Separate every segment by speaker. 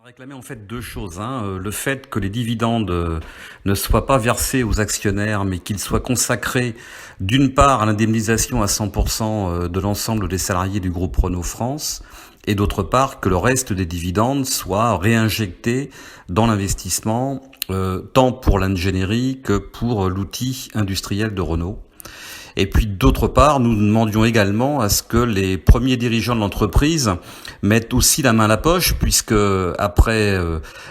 Speaker 1: Réclamer en fait deux choses, le fait que les dividendes ne soient pas versés aux actionnaires, mais qu'ils soient consacrés d'une part à l'indemnisation à 100% de l'ensemble des salariés du groupe Renault France, et d'autre part que le reste des dividendes soit réinjecté dans l'investissement, tant pour l'ingénierie que pour l'outil industriel de Renault. Et puis d'autre part, nous demandions également à ce que les premiers dirigeants de l'entreprise mettent aussi la main à la poche, puisque après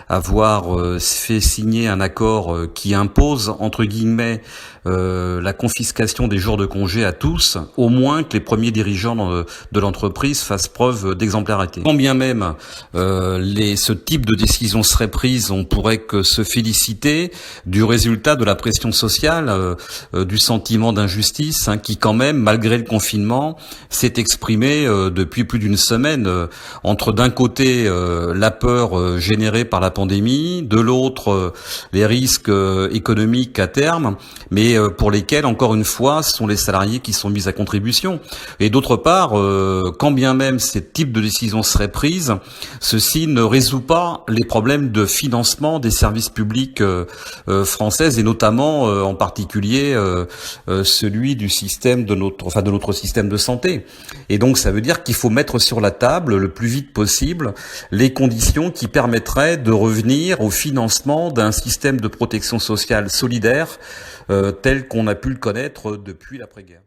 Speaker 1: avoir fait signer un accord qui impose, entre guillemets, la confiscation des jours de congé à tous, au moins que les premiers dirigeants de l'entreprise fassent preuve d'exemplarité. Quand bien même ce type de décision serait prise, on pourrait que se féliciter du résultat de la pression sociale, du sentiment d'injustice, qui quand même, malgré le confinement, s'est exprimé depuis plus d'une semaine, entre d'un côté la peur générée par la pandémie, de l'autre les risques économiques à terme, mais pour lesquels, encore une fois, ce sont les salariés qui sont mis à contribution. Et d'autre part, quand bien même ce type de décision serait prise, ceci ne résout pas les problèmes de financement des services publics français, et notamment en particulier celui du système de notre système de santé. Et donc ça veut dire qu'il faut mettre sur la table le plus vite possible les conditions qui permettraient de revenir au financement d'un système de protection sociale solidaire tel qu'on a pu le connaître depuis l'après-guerre.